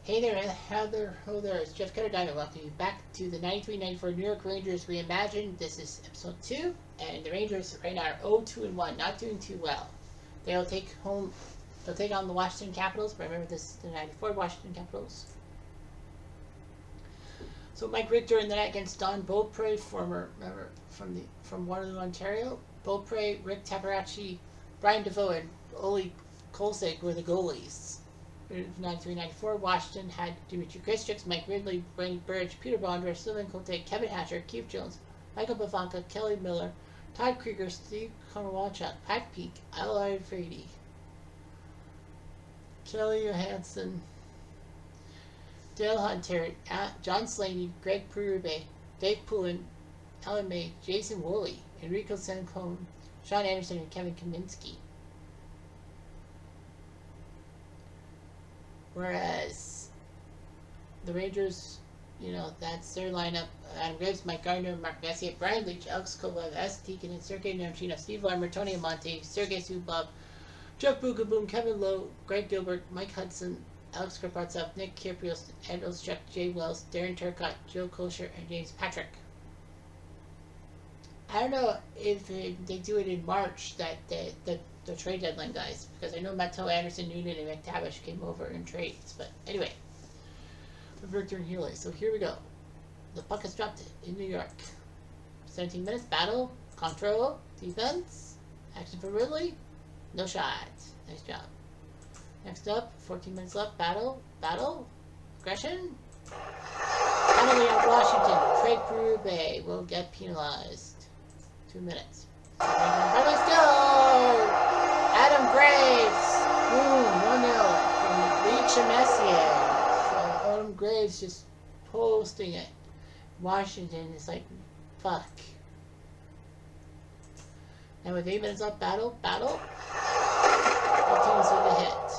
Hey there, Heather. Hello there, it's Jeff Cutter Diamond. Welcome you back to the 93-94 New York Rangers Reimagined. This is episode 2, and the Rangers right now are 0-2-1, not doing too well. They'll take on the Washington Capitals, but remember this is the 94 Washington Capitals. So Mike Richter in the net against Don Beaupre, from Waterloo, Ontario. Beaupre, Rick Tabaracci, Brian DeVoe, and Oli Kolsek were the goalies. 93-94, Washington had Dmitry Kristichuk, Mike Ridley, Brady Burge, Peter Bondra, Sylvain Cote, Kevin Hatcher, Keith Jones, Michael Pavanka, Kelly Miller, Todd Krieger, Steve Konowalchuk, Pat Peak, Alard Frady, Kelly Johansson, Dale Hunter, John Slaney, Greg Perube, Dave Poulin, Alan May, Jason Woolley, Enrico Sancone, Sean Anderson, and Kevin Kaminsky. Whereas the Rangers, that's their lineup. Adam Graves, Mike Gardner, Mark Messier, Brian Leach, Alex Kovalev, S. Tikin, Sergei Nemchinov, Steve Larmer, Tony Amante, Sergei Zubov, Jeff Bugaboom, Kevin Lowe, Greg Gilbert, Mike Hudson, Alex Karpatsov, Nick Kyrgios, Ed Olszczuk, Jay Wells, Darren Turcotte, Joe Kosher, and James Patrick. I don't know if they do it in March, that the trade deadline, guys, because I know Matteau, Anderson, Noonan, and McTavish came over in trades. But anyway, Victor and Healy. So here we go. The puck is dropped in New York. 17 minutes, battle, control, defense, action for Ridley, no shot. Nice job. Next up, 14 minutes left, battle, aggression. Penalty on Washington. Craig Berube will get penalized. 2 minutes. Let's go! Adam Graves! Boom, 1-0 from Leach and Messier. So Adam Graves just posting it. Washington is like, fuck. And with 8 minutes left, battle. Both teams with a hit.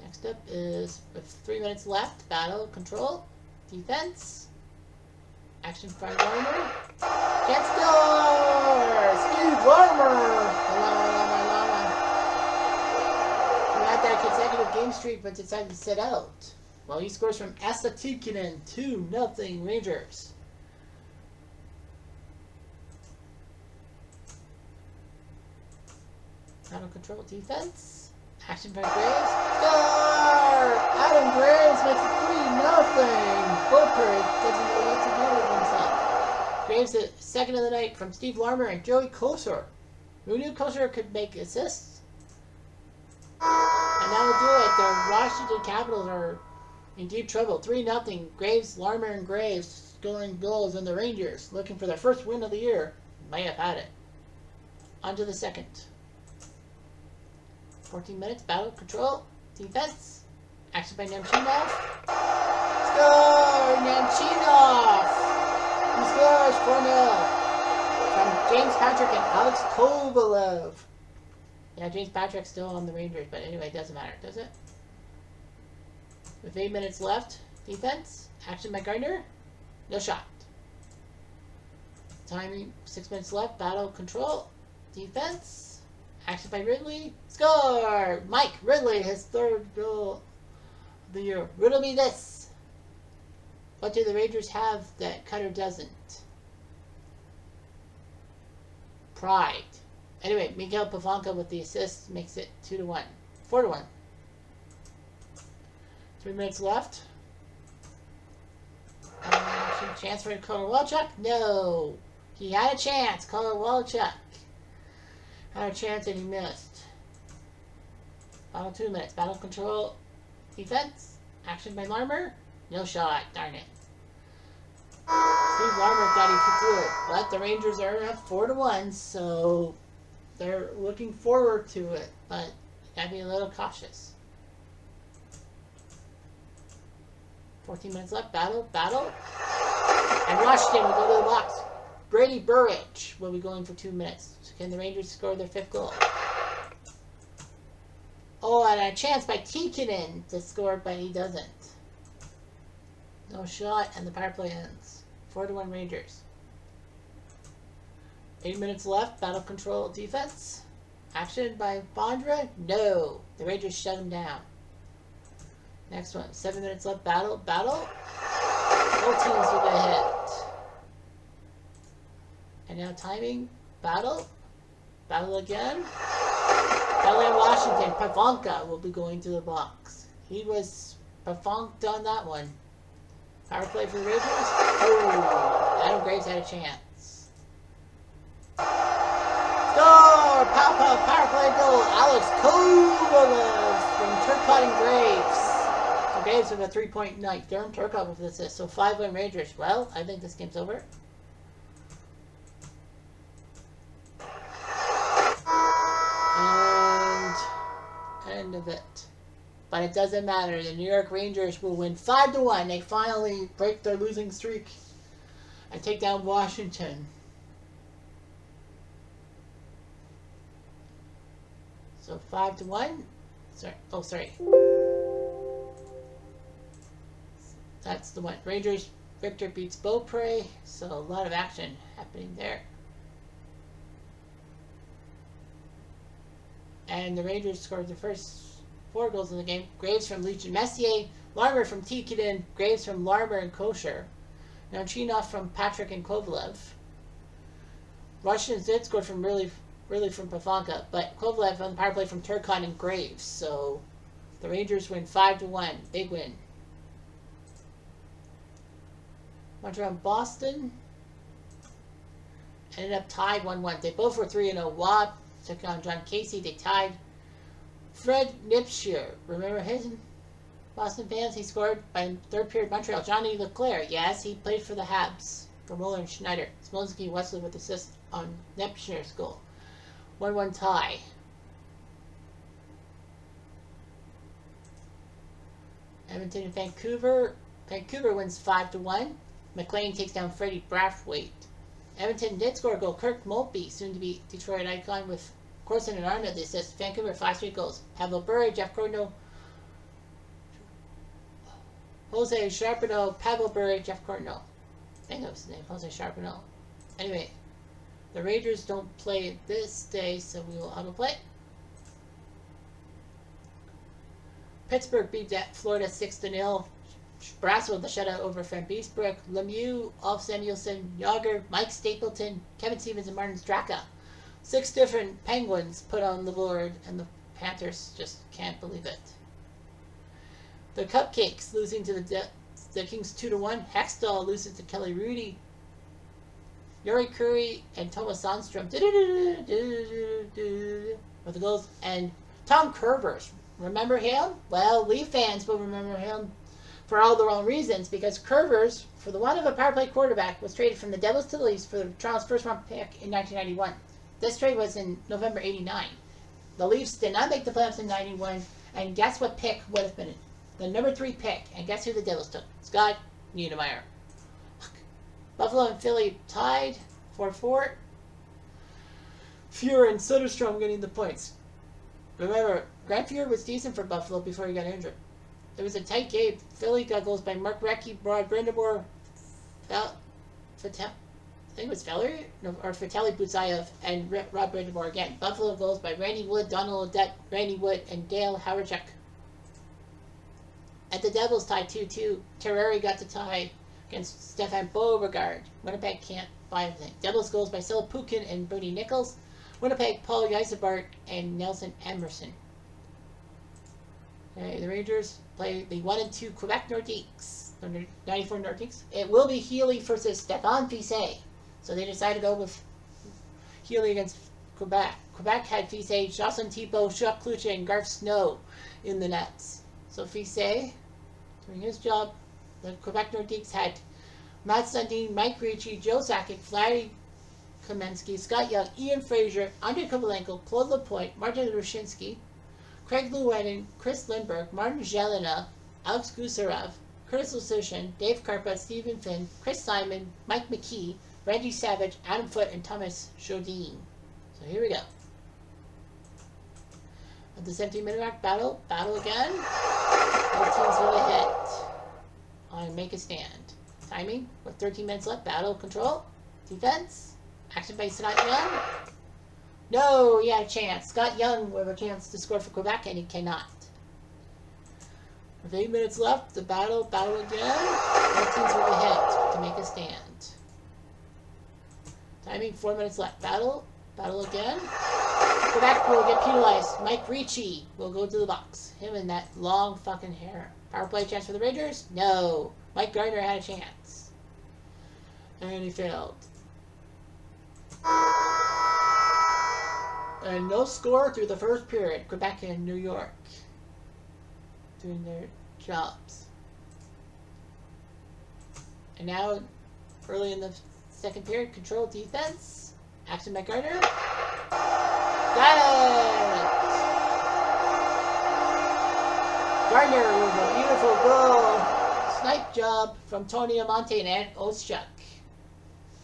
Next up is, with 3 minutes left, battle, control, defense. Action front Larmer. Jet score! Steve Larmer! He had that consecutive game streak but decided to sit out. Well, he scores from Esa Tikkanen, 2-0 Rangers. Battle control defense. Action front Graves. Score! Adam Graves makes it 3-0. Beaupre doesn't know what to do with himself. Graves the second of the night from Steve Larmer and Joey Kosor. Who knew Kosor could make assists? And that'll do it. The Washington Capitals are in deep trouble. 3-0. Graves, Larmer, and Graves scoring goals, and the Rangers, looking for their first win of the year, may have had it. On to the second. 14 minutes, battle, control, defense. Action by Nemchinov. Score! Nemchinov! He scores 4-0 from James Patrick and Alex Kovalev. Yeah, James Patrick's still on the Rangers, but anyway, it doesn't matter, does it? With 8 minutes left, defense. Action by Gardner. No shot. Timing, 6 minutes left, battle, control, defense. Action by Ridley. Score! Mike Ridley, his third goal of the year. Riddle me this. What do the Rangers have that Cutter doesn't? Pride. Anyway, Miguel Pavanka with the assist makes it 2-1. 4-1. 3 minutes left. Chance for Konowalchuk? No. He had a chance. Konowalchuk had a chance and he missed. Final 2 minutes. Battle control. Defense. Action by Larmer. No shot. Darn it. Steve Larmer thought he could do it. But the Rangers are up 4-1, so they're looking forward to it. But gotta be a little cautious. 14 minutes left. Battle. And Washington will go to the box. Brady Burridge will be going for 2 minutes. Can the Rangers score their 5th goal? Oh, and a chance by Tikkanen to score, but he doesn't. No shot, and the power play ends. 4-1 Rangers. 8 minutes left. Battle control defense. Action by Bondra? No. The Rangers shut him down. Next one. 7 minutes left. Battle. Battle. Both teams will get hit. And now timing. Battle. Battle again. Battle in Washington. Pavanka will be going to the box. He was Pavanka on that one. Power play for the Rangers. Oh, Adam Graves had a chance. Score! Power play goal. Alex Kovalev from Turcotte and Graves. So Graves with a 3-point night. Durham Turcotte with this assist. So 5-1 Rangers. Well, I think this game's over. And end of it. But it doesn't matter. The New York Rangers will win 5-1. They finally break their losing streak and take down Washington. So 5-1. Sorry. Oh, sorry. That's the one. Rangers Victor beats Beaupre. So a lot of action happening there. And the Rangers scored the first 4 goals in the game. Graves from Leach and Messier, Larmer from Tikkanen, Graves from Larmer and Kosher, Nanchinov from Patrick and Kovalev. Russians did score from really from Pavanka, but Kovalev on the power play from Turcotte and Graves. So the Rangers win 5-1. Big win. Montreal and Boston ended up tied 1-1. They both were 3-0. Watt took on John Casey. They tied. Fred Nipscher, remember him? Boston fans, he scored by third period Montreal. Johnny Leclerc, yes, he played for the Habs. For Muller and Schneider. Smolensky Wesley with assist on Nipscher's goal. 1-1 tie. Edmonton and Vancouver. Vancouver wins 5-1. McLean takes down Freddie Brathwaite. Edmonton did score a goal. Kirk Maltby, soon to be Detroit icon, with Corson and Arnold. They says Vancouver 5 straight goals. Pavel Bure, Jeff Corno, Jose Charbonneau, Pavel Bure, Jeff Corno. I think that was his name, Jose Charbonneau. Anyway, the Rangers don't play this day, so we will autoplay. Pittsburgh beat Florida 6-0. Brasso the shutout over Van Beesbrook. Lemieux, Alf Samuelson, Yager, Mike Stapleton, Kevin Stevens, and Martin Straka. 6 different Penguins put on the board, and the Panthers just can't believe it. The Cupcakes losing to the Kings 2-1. Hextall loses to Kelly Rudy. Yuri Curry and Thomas Sandstrom with the goals. And Tom Kurvers. Remember him? Well, Leaf fans will remember him for all the wrong reasons, because Kurvers, for the want of a power play quarterback, was traded from the Devils to the Leafs for the Toronto's first-round pick in 1991. This trade was in November '89. The Leafs did not make the playoffs in '91, and guess what pick would have been it? The number 3 pick, and guess who the Devils took? Scott Niedermayer. Buffalo and Philly tied 4-4. Fuhrer and Soderstrom getting the points. Remember, Grant Fuhrer was decent for Buffalo before he got injured. It was a tight game. Philly got goals by Mark Recchi, Brad Brindamore, I think it was Valerie, or Vitaly Butsayev, and Rob Brindamore again. Buffalo goals by Randy Wood, Donald Odette, Randy Wood, and Dale Hawerchuk. At the Devils tied 2-2. Terreri got to tie against Stefan Beauregard. Winnipeg can't buy anything. Devils goals by Silla Pukin and Bernie Nichols. Winnipeg, Paul Yserbart and Nelson Emerson. Okay, the Rangers play the 1-2 Quebec Nordiques. 94 Nordiques. It will be Healy versus Stéphane Fiset. So they decided to go with Healy against Quebec. Quebec had Fiset, Jocelyn Thibault, Jacques Cloutier, and Garth Snow in the nets. So Fiset doing his job. The Quebec Nordiques had Matt Sundin, Mike Ricci, Joe Sakic, Vladdy Kamensky, Scott Young, Ian Fraser, Andrei Kovalenko, Claude Lapointe, Martin Rushinsky, Craig Llewellyn, Chris Lindbergh, Martin Jelena, Alex Gusarov, Curtis Lucian, Dave Karpa, Stephen Finn, Chris Simon, Mike McKee, Randy Savage, Adam Foote, and Thomas Jodine. So here we go. At the 17-minute mark, battle again. Both teams will hit on make a stand. Timing with 13 minutes left. Battle control, defense, action by Scott Young. No, he had a chance. Scott Young with a chance to score for Quebec, and he cannot. With 8 minutes left, the battle again. Both teams will be hit to make a stand. Timing, 4 minutes left. Battle again. Quebec will get penalized. Mike Ricci will go to the box. Him and that long fucking hair. Power play chance for the Rangers? No. Mike Gardner had a chance. And he failed. And no score through the first period. Quebec and New York doing their jobs. And now, early in the second period, control defense. Action by Gardner. Got it! Gardner with a beautiful goal. Snipe job from Tony Amonte and Olchuk.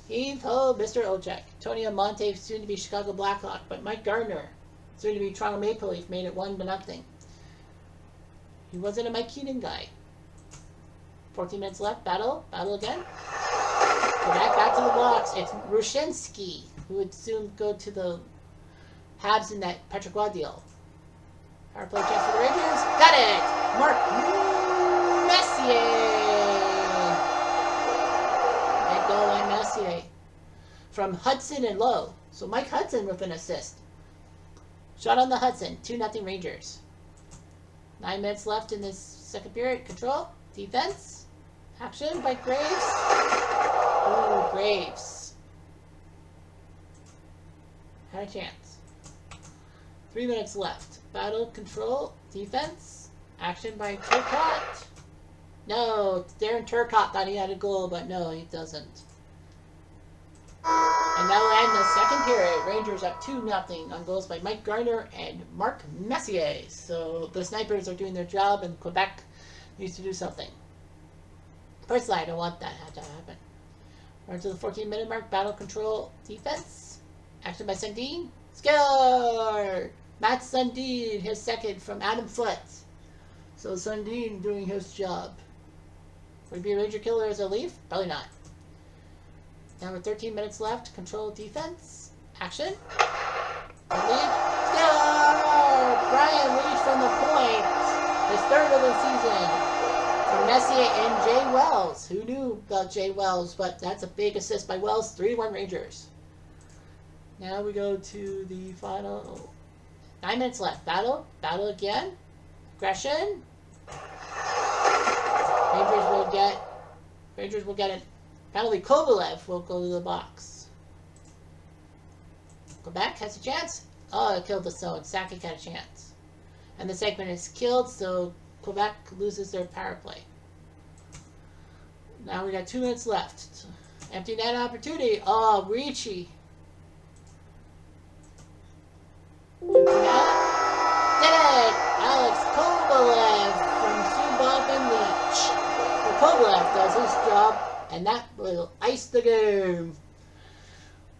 Heave ho, Mr. Olchuk. Tony Amonte, soon to be Chicago Blackhawk, but Mike Gardner, soon to be Toronto Maple Leaf, made it 1-0. He wasn't a Mike Keenan guy. 14 minutes left. Battle again. Quebec back to the box. It's Rushinsky, who would soon go to the Habs in that Petrogua deal. Power play chance for the Rangers. Got it! Mark Messier! Big goal by Messier. From Hudson and Lowe. So Mike Hudson with an assist. Shot on the Hudson. 2-0 Rangers. 9 minutes left in this second period. Control. Defense. Action by Graves. Ooh, Graves. Had a chance. 3 minutes left. Battle, control, defense. Action by Turcotte. No, Darren Turcotte thought he had a goal, but no, he doesn't. And that will end the second period. Rangers up 2-0 on goals by Mike Gardner and Mark Messier. So the Snipers are doing their job, and Quebec needs to do something. Personally, I don't want that to happen. We're to the 14-minute mark. Battle, control, defense. Action by Sundin. Score! Matt Sundin, his second from Adam Foote. So Sundin doing his job. Would he be a Ranger killer as a Leaf? Probably not. Now with 13 minutes left, control defense. Action. Lead. Score! Brian Leach from the point. His third of the season. From Messier and Jay Wells. Who knew about Jay Wells? But that's a big assist by Wells. 3-1 Rangers. Now we go to the final 9 minutes left. Battle again. Aggression. Rangers will get it. Penalty. Kovalev will go to the box. Quebec has a chance. Oh, it killed the zone. Sakic had a chance. And the segment is killed, so Quebec loses their power play. Now we got 2 minutes left. Empty net opportunity. Oh, Ricci. Did it! Alex Kovalev from Subban and Leach. Well, Kovalev does his job, and that will ice the game.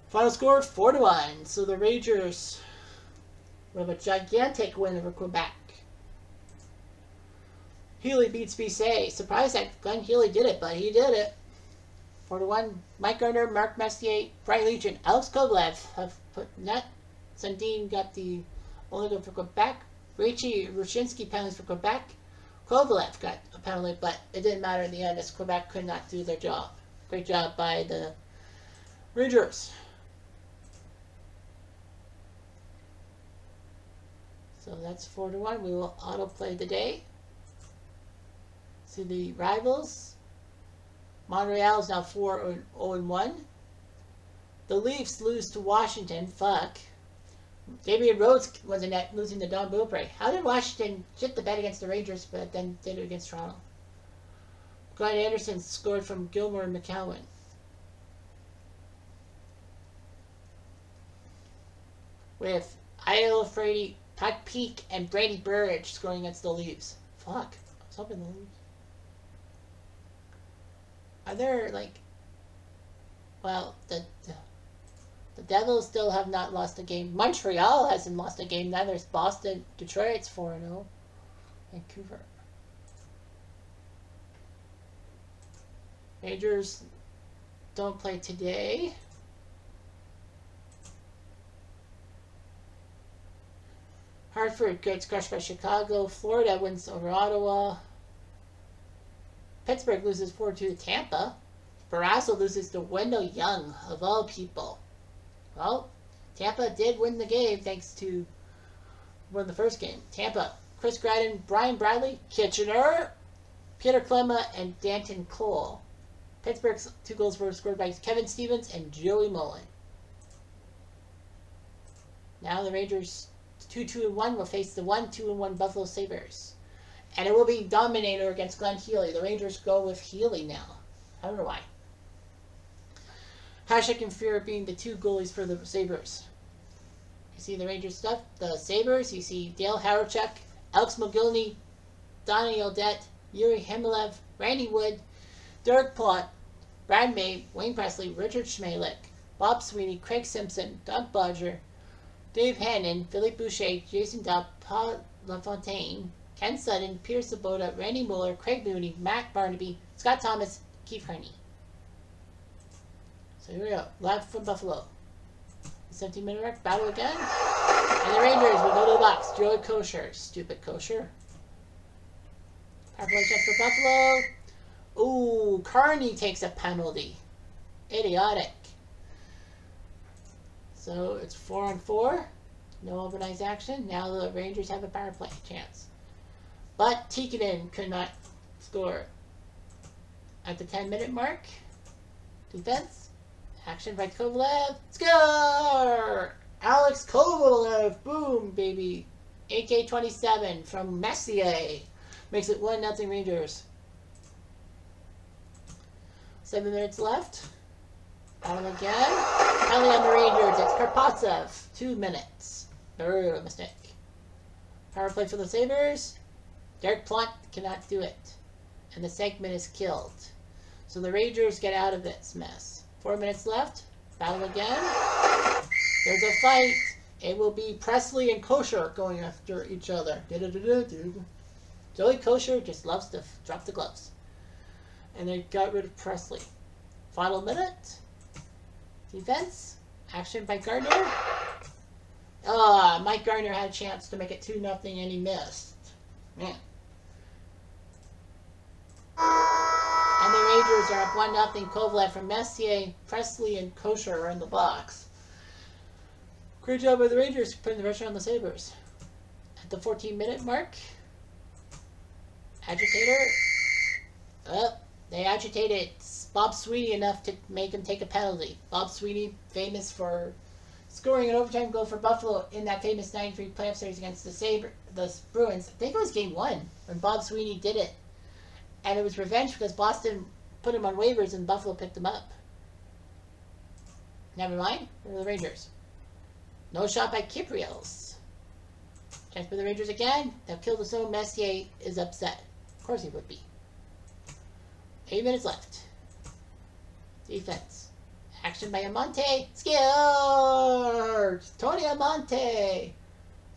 Final score 4-1. So the Rangers will have a gigantic win over Quebec. Healy beats Bissay. Surprised that Glenn Healy did it, but he did it. 4-1. Mike Gardner, Mark Messier, Brian Leach, and Alex Kovalev have put net. Sundin got the only goal for Quebec. Ricci, Rushinsky penalties for Quebec. Kovalev got a penalty, but it didn't matter in the end as Quebec could not do their job. Great job by the Rangers. So that's 4-1. We will autoplay the day. See the rivals. Montreal is now 4-0-1. The Leafs lose to Washington. Fuck. Damian Rhodes was in net losing to Don Beaupre. How did Washington shit the bed against the Rangers but then did it against Toronto? Glenn Anderson scored from Gilmore and McCowan. With Io Frady, Pat Peak, and Brady Burridge scoring against the Leafs. Fuck. I was hoping the Leafs. Are there, like... Well, the Devils still have not lost a game. Montreal hasn't lost a game. Neither is Boston. Detroit's 4-0. Vancouver. Rangers don't play today. Hartford gets crushed by Chicago. Florida wins over Ottawa. Pittsburgh loses 4-2 to Tampa. Barrasso loses to Wendell Young, of all people. Well, Tampa did win the game thanks to won the first game. Tampa, Chris Gradden, Brian Bradley, Kitchener, Peter Clemma, and Danton Cole. Pittsburgh's 2 goals were scored by Kevin Stevens and Joey Mullen. Now the Rangers 2-2-1 will face the 1-2-1 Buffalo Sabres. And it will be Dominator against Glenn Healy. The Rangers go with Healy now. I don't know why. Hasek and Fear being the 2 goalies for the Sabres. You see the Rangers stuff. The Sabres, you see Dale Hawerchuk, Alex Mogilny, Donnie Odette, Yuri Hemilev, Randy Wood, Derek Plott, Brad May, Wayne Presley, Richard Schmalek, Bob Sweeney, Craig Simpson, Doug Bodger, Dave Hannon, Philippe Boucher, Jason Dobb, Paul LaFontaine, Ken Sutton, Peter Sabota, Randy Mueller, Craig Mooney, Matt Barnaby, Scott Thomas, Keith Carney. So here we go. Live from Buffalo. 17-minute mark. Battle again. And the Rangers will go to the box. Joey Kosher. Stupid Kosher. Power play check for Buffalo. Ooh, Carney takes a penalty. Idiotic. So it's 4-on-4. No overnight action. Now the Rangers have a power play chance. But Tikkanen could not score. At the 10-minute mark. Defense. Action by Kovalev. Score! Alex Kovalev. Boom, baby. AK-27 from Messier. Makes it 1-0 Rangers. 7 minutes left. Battle again. Penalty on the Rangers. It's Karpatsev. 2 minutes. Mistake. Power play for the Sabres. Derek Plott cannot do it. And the segment is killed. So the Rangers get out of this mess. 4 minutes left. Battle again. There's a fight. It will be Presley and Kosher going after each other. Joey Kosher just loves to drop the gloves. And they got rid of Presley. Final minute. Defense. Action by Gardner. Mike Gardner had a chance to make it 2-0 and he missed. Man. And the Rangers are up 1-0. Kovalev from Messier, Presley, and Kosher are in the box. Great job by the Rangers putting the pressure on the Sabres. At the 14-minute mark, agitator. They agitated Bob Sweeney enough to make him take a penalty. Bob Sweeney, famous for scoring an overtime goal for Buffalo in that famous 93 playoff series against the Bruins. I think it was game 1 when Bob Sweeney did it. And it was revenge because Boston put him on waivers and Buffalo picked him up. Never mind. Where are the Rangers? No shot by Kipriels. Chance for the Rangers again. They'll kill the zone. Messier is upset. Of course he would be. 8 minutes left. Defense. Action by Amante. Scores! Tony Amante.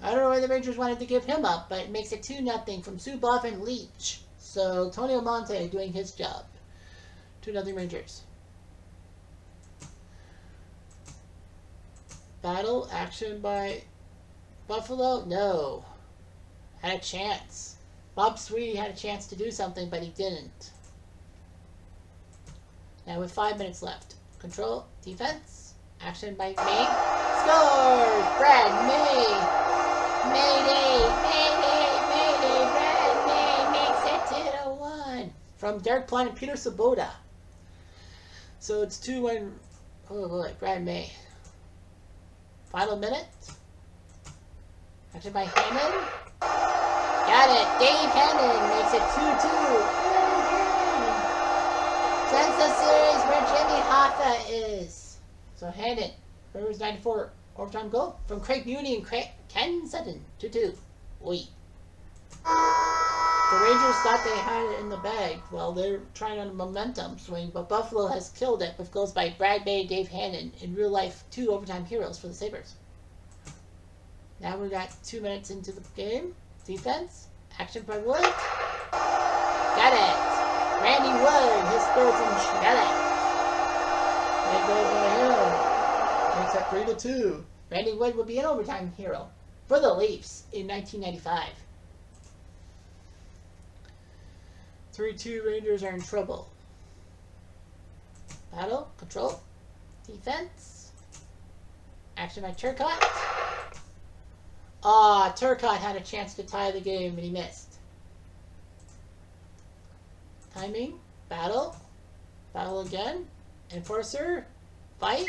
I don't know why the Rangers wanted to give him up, but it makes it 2-0 from Zubov and Leach. So, Tony Amante doing his job. 2-0 Rangers. Battle, action by Buffalo? No. Had a chance. Bob Sweeney had a chance to do something, but he didn't. Now with 5 minutes left. Control, defense, action by May. Scores! Brad May! Mayday! Mayday! Mayday! Brad May makes it 2-1 from Derek Plott and Peter Sabota. So it's 2-1. Oh boy, Brad May. Final minute. Action by Hannon. Got it. Dave Hannon makes it 2-2. Sends the series where Jimmy Hoffa is. So Hannon. Brewers 94 overtime goal from Craig Mooney and Ken Sutton. 2-2. Oi. The Rangers thought they had it in the bag. Well, they're trying on a momentum swing, but Buffalo has killed it with goals by Brad May, Dave Hannon. In real life, 2 overtime heroes for the Sabres. Now we got 2 minutes into the game. Defense. Action by Wood. Got it. Randy Wood. His third from Schmelik. There goes on a hero. Makes that 3-2. Randy Wood will be an overtime hero. for the Leafs in 1995. 3-2 Rangers are in trouble. Battle, control, defense. Action by Turcotte. Turcotte had a chance to tie the game, and he missed. Timing, battle, battle again. Enforcer, fight.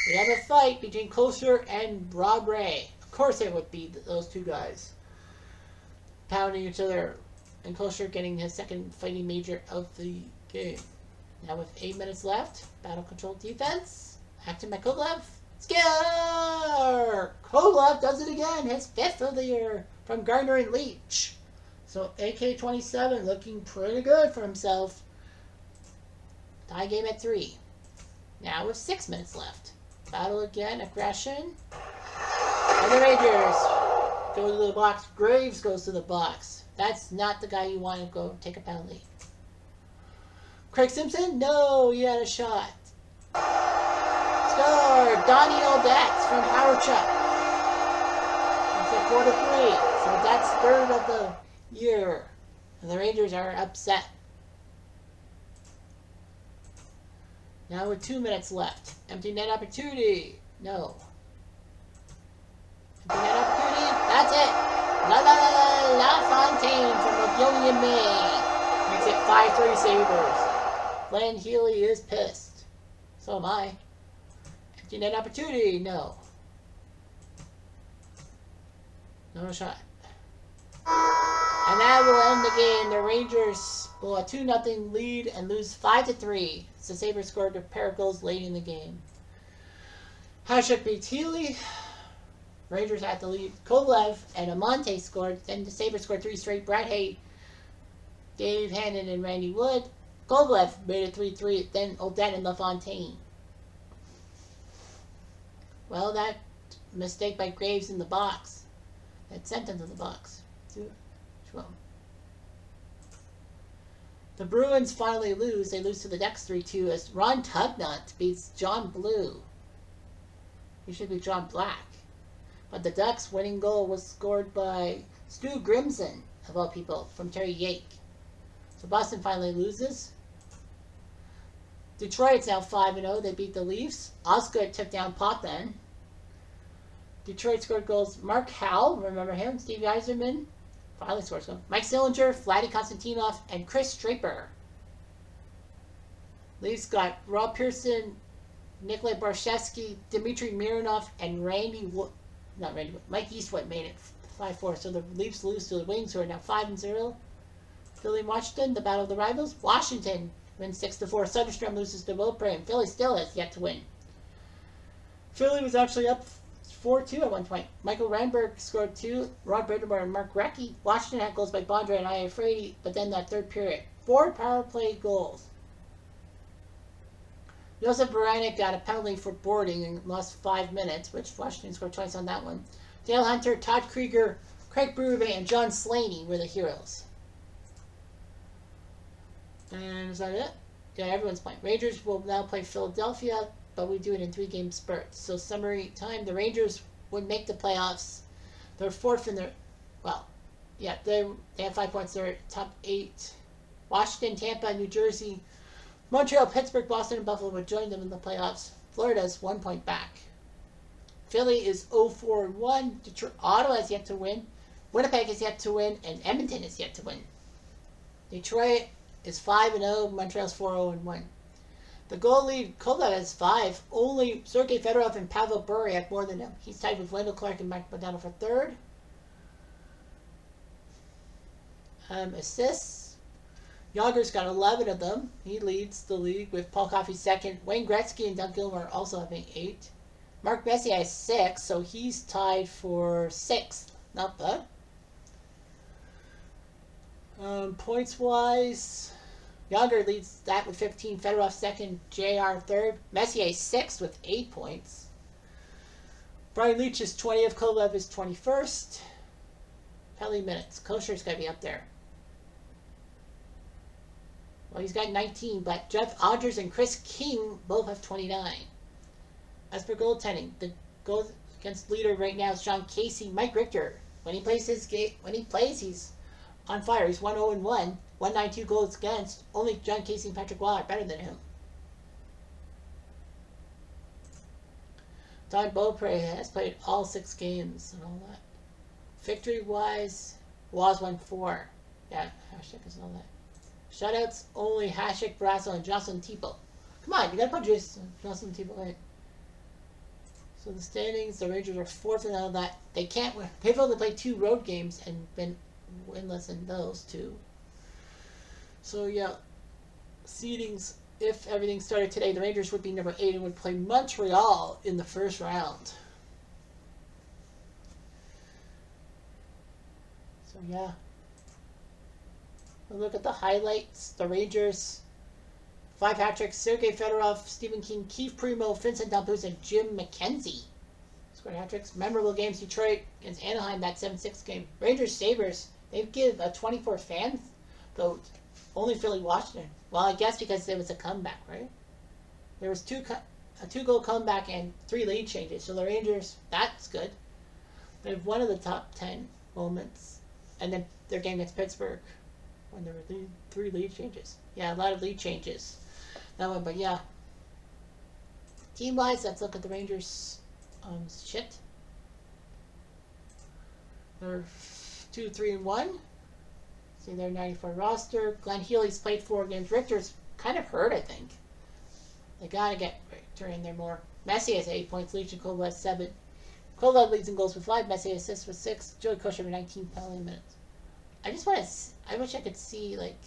We have a fight between Kosher and Rob Ray. Of course it would be those two guys. Pounding each other. And Kosher getting his second fighting major of the game. Now with 8 minutes left. Battle control defense. Acting by Kovalev. Scare! Kovalev does it again. His 5th of the year from Gardner and Leach. So AK-27 looking pretty good for himself. Tie game at 3. Now with 6 minutes left. Battle again. Aggression. And the Rangers go to the box. Graves goes to the box. That's not the guy you want to go take a penalty. Craig Simpson? No, he had a shot. Score! Donnie Odets from Howard Chuck. It's at 4-3. So that's 3rd of the year. And the Rangers are upset. Now with 2 minutes left. Empty net opportunity. No. Empty net opportunity. That's it. LaFontaine from Montpelier, Maine. Makes it 5-3 Sabres. Glenn Healy is pissed. So am I. Empty net opportunity. No. No shot. And that will end the game. The Rangers will a 2-0 lead and lose 5-3. The Sabres scored a pair of goals late in the game. Hasek beats Healy. Rangers had the lead. Kovalev and Amante scored. Then the Sabres scored 3 straight. Brad Hay, Dave Hannon, and Randy Wood. Kovalev made it 3-3. Then Odette and LaFontaine. Well, that mistake by Graves in the box. That sent him to the box. The Bruins finally lose. They lose to the Ducks 3-2 as Ron Tugnutt beats John Blue. He should be John Black. But the Ducks' winning goal was scored by Stu Grimson, of all people, from Terry Yake. So Boston finally loses. Detroit's now 5-0. They beat the Leafs. Osgood took down Potvin. Detroit scored goals. Mark Howe, remember him? Steve Yzerman. Finally scores goal. Mike Sillinger, Vladdy Konstantinov, and Chris Draper. Leafs got Rob Pearson, Nikolai Barshevsky, Dmitry Mironov, and Mike Eastwood made it 5-4. So the Leafs lose to the Wings, who are now 5-0. Philly and Washington, the battle of the rivals. Washington wins 6-4. Soderstrom loses to Wilpre, and Philly still has yet to win. Philly was actually up 4-2 at one point. Michael Reinberg scored 2. Rod Brindamore and Mark Recchi. Washington had goals by Bondra and Aya Frady, but then that third period. 4 power play goals. Josef Baranek got a penalty for boarding and lost 5 minutes, which Washington scored twice on that one. Dale Hunter, Todd Krieger, Craig Berube, and John Slaney were the heroes. And is that it? Yeah, everyone's playing. Rangers will now play Philadelphia, but we do it in 3-game spurts. So summary time, the Rangers would make the playoffs. They're 4th in their, they have 5 points. They're top 8. Washington, Tampa, New Jersey, Montreal, Pittsburgh, Boston, and Buffalo would join them in the playoffs. Florida's 1 point back. Philly is 0-4-1. Ottawa has yet to win. Winnipeg has yet to win, and Edmonton has yet to win. Detroit is 5-0. Montreal's 4-0-1. The goal lead, Kovalev has 5. Only Sergei Fedorov and Pavel Bure have more than him. He's tied with Wendell Clark and Mike Modano for 3rd. Assists. Yager's got 11 of them. He leads the league with Paul Coffey 2nd. Wayne Gretzky and Doug Gilmour also having 8. Mark Messier has 6, so he's tied for 6th. Not bad. Points-wise, Yager leads that with 15. Fedorov 2nd. JR 3rd. Messier 6th with 8 points. Brian Leach is 20th. Kovalev is 21st. Penalty minutes. Kosher's got to be up there. Well, he's got 19, but Jeff Odgers and Chris King both have 29. As for goaltending, the Against leader right now is John Casey. Mike Richter. When he plays his game, he's on fire. He's 1-0-1, 192 goals against. Only John Casey and Patrick Waugh are better than him. Don Beaupre has played all 6 games and all that. Victory wise, Waugh's won 4. Yeah, Hasek is all that. Shutouts only Hasek, Brasso, and Jocelyn Tipo. Come on, you gotta put Jocelyn Tipo in. So the standings, the Rangers are 4th and all that. They can't win. They've only played 2 road games and been winless in those 2. So yeah, seedings. If everything started today, the Rangers would be number 8 and would play Montreal in the first round. So yeah. We'll look at the highlights. The Rangers, 5 hat-tricks. Sergei Fedorov, Stephen King, Keith Primo, Vincent Damphousse, and Jim McKenzie scored hat-tricks. Memorable games. Detroit against Anaheim, that 7-6 game. Rangers Sabres, they give a 24 fan vote. Only Philly Washington. Well, I guess because there was a comeback, right? There was a 2-goal comeback and 3 lead changes. So the Rangers, that's good. They have one of the top 10 moments. And then their game against Pittsburgh when there were 3 lead changes. Yeah, a lot of lead changes. That one, but yeah. Team-wise, let's look at the Rangers. Shit. They're 2-3-1. See their 94 roster. Glenn Healy's played 4 games. Richter's kind of hurt, I think. They gotta get Richter in there more. Messi has 8 points. Legion Kovalev has 7. Kovalev leads in goals with 5. Messi assists with 6. Joey Kocur with 19 penalty minutes. I just want to. I wish I could see like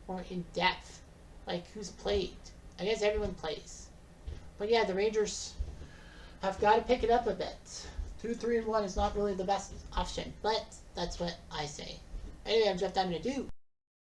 more in depth, like who's played. I guess everyone plays, but yeah, the Rangers have got to pick it up a bit. 2-3-1 is not really the best option, but that's what I say. Anyway, I'm Jeff Diamond.